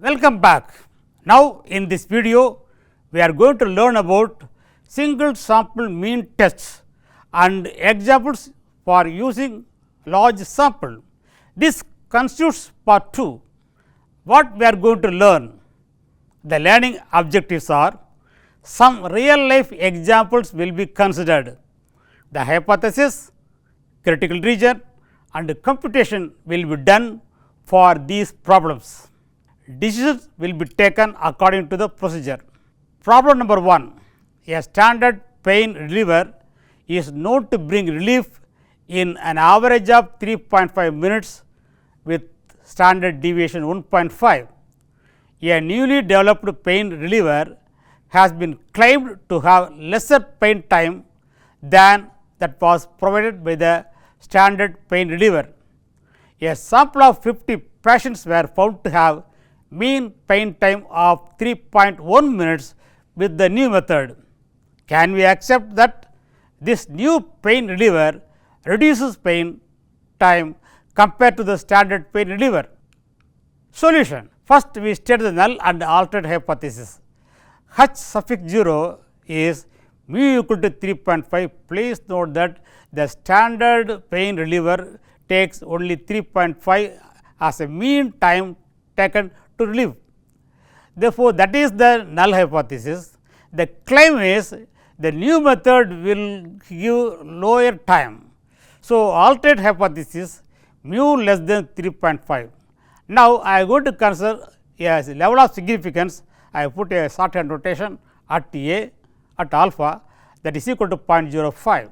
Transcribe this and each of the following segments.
Welcome back. Now, in this video, we are going to learn about single sample mean tests and examples for using large sample. This constitutes part 2. What we are going to learn? The learning objectives are: some real life examples will be considered, the hypothesis, critical region and computation will be done for these problems. Decisions will be taken according to the procedure. Problem number 1, a standard pain reliever is known to bring relief in an average of 3.5 minutes with standard deviation 1.5. A newly developed pain reliever has been claimed to have lesser pain time than that was provided by the standard pain reliever. A sample of 50 patients were found to have mean pain time of 3.1 minutes with the new method. Can we accept that this new pain reliever reduces pain time compared to the standard pain reliever? Solution: first we state the null and alternate hypothesis. H suffix 0 is mu equal to 3.5. Please note that the standard pain reliever takes only 3.5 as a mean time taken to relieve. Therefore, that is the null hypothesis. The claim is the new method will give lower time. So, alternate hypothesis mu less than 3.5. Now, I am going to consider a level of significance. I put a shorthand notation at A at alpha, that is equal to 0.05.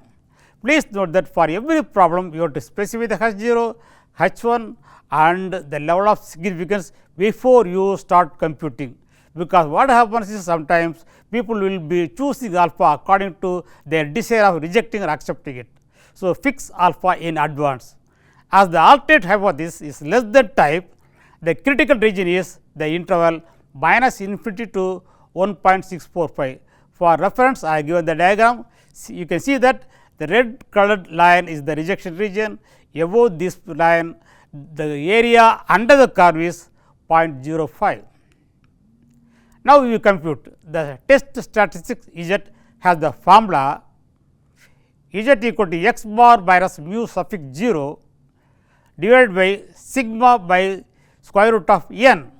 Please note that for every problem you have to specify the H0, H1 and the level of significance before you start computing, because what happens is sometimes people will be choosing alpha according to their desire of rejecting or accepting it. So, fix alpha in advance. As the alternate hypothesis is less than type, the critical region is the interval minus infinity to 1.645. For reference, I have given the diagram. You can see that the red colored line is the rejection region. Above this line, the area under the curve is 0.05. Now, we compute the test statistics Z has the formula Z equal to x bar minus mu suffix 0 divided by sigma by square root of n.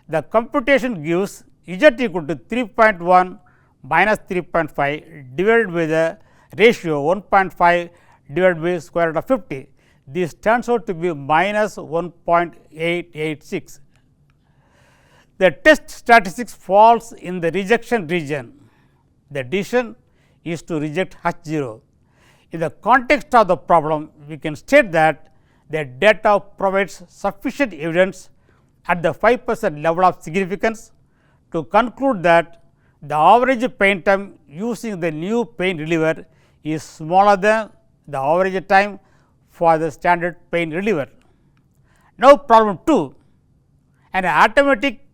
The computation gives Z equal to 3.1 minus 3.5 divided by the ratio 1.5 divided by square root of 50. This turns out to be minus 1.886. The test statistics falls in the rejection region. The decision is to reject H0. In the context of the problem, we can state that the data provides sufficient evidence at the 5% level of significance to conclude that the average pain time using the new pain reliever is smaller than the average time for the standard pain reliever. Now, problem 2, an automatic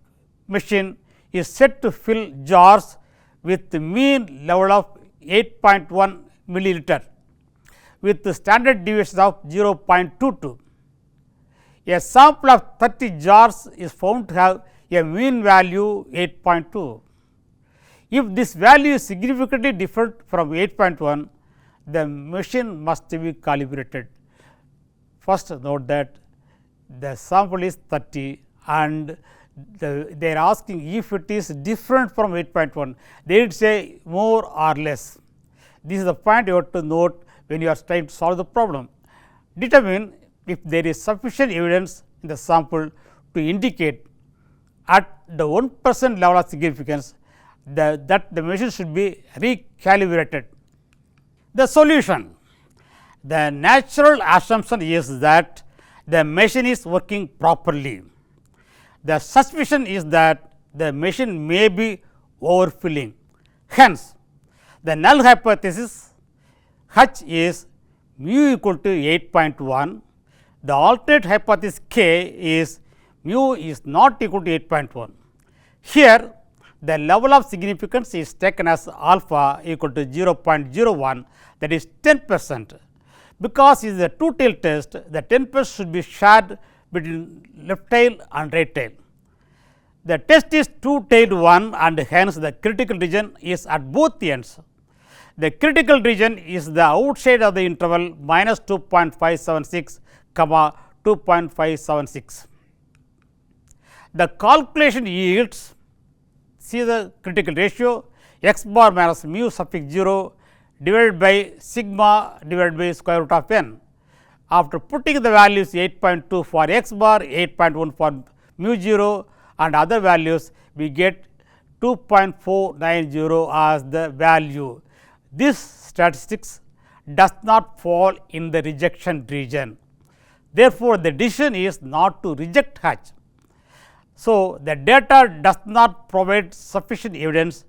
machine is set to fill jars with the mean level of 8.1 milliliter with the standard deviation of 0.22. A sample of 30 jars is found to have a mean value 8.2. If this value is significantly different from 8.1, the machine must be calibrated. First, note that the sample is 30 and they are asking if it is different from 8.1, they did say more or less. This is the point you have to note when you are trying to solve the problem. Determine if there is sufficient evidence in the sample to indicate at the 1% level of significance that the machine should be recalibrated. The solution: the natural assumption is that the machine is working properly. The suspicion is that the machine may be overfilling. Hence, the null hypothesis H is mu equal to 8.1. The alternate hypothesis K is mu is not equal to 8.1. Here, the level of significance is taken as alpha equal to 0.01, that is 10%. Because it is a two tail test, the 10% should be shared between left tail and right tail. The test is two-tailed one and hence the critical region is at both ends. The critical region is the outside of the interval minus 2.576, 2.576. The calculation yields, see the critical ratio, x bar minus mu suffix 0 divided by sigma divided by square root of n. After putting the values 8.2 for x bar, 8.1 for mu 0 and other values, we get 2.490 as the value. This statistics does not fall in the rejection region. Therefore, the decision is not to reject H. So, the data does not provide sufficient evidence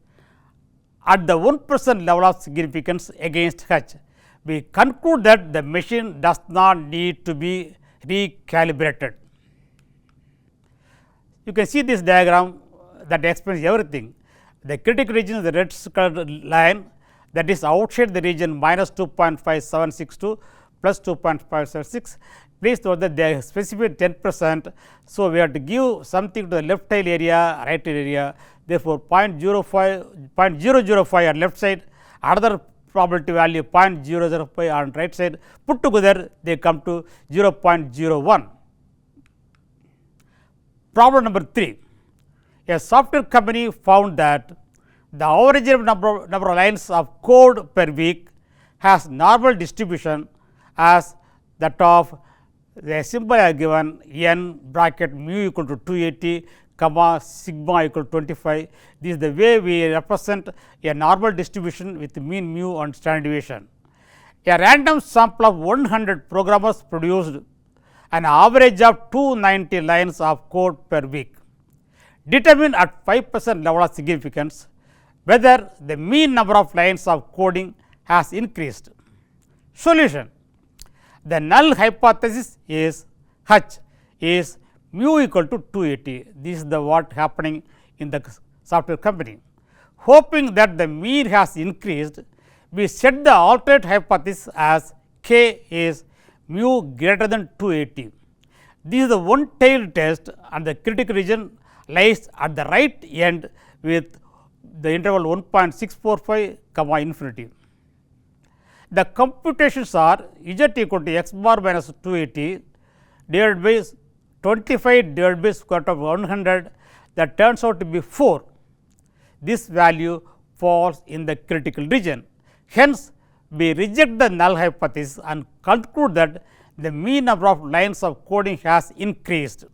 at the 1% level of significance against H. We conclude that the machine does not need to be recalibrated. You can see this diagram that explains everything. The critical region is the red colored line, that is outside the region minus 2.5762 plus 2.576. Please note that they specify 10%. So, we have to give something to the left tail area, right tail area. Therefore, 0.005 on left side, another probability value 0.005 on right side, put together they come to 0.01. Problem number 3. A software company found that the average number of lines of code per week has normal distribution as that of the symbol are given n bracket mu equal to 280 comma sigma equal to 25. This is the way we represent a normal distribution with mean mu and standard deviation. A random sample of 100 programmers produced an average of 290 lines of code per week. Determine at 5% level of significance whether the mean number of lines of coding has increased. Solution: the null hypothesis is H is mu equal to 280. This is the what happening in the software company. Hoping that the mean has increased, we set the alternate hypothesis as k is mu greater than 280. This is the one tailed test and the critical region lies at the right end with the interval 1.645 comma infinity. The computations are z equal to x bar minus 280 divided by 25 divided by square root of 100, that turns out to be 4. This value falls in the critical region. Hence, we reject the null hypothesis and conclude that the mean number of lines of coding has increased.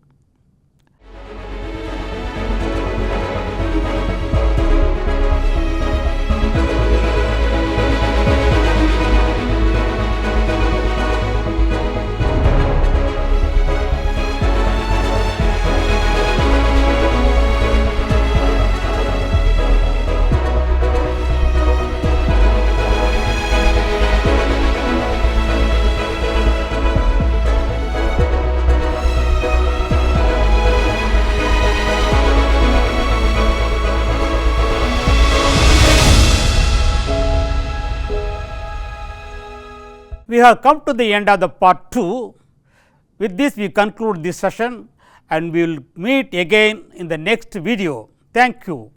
We have come to the end of the part 2. With this, we conclude this session and we will meet again in the next video. Thank you.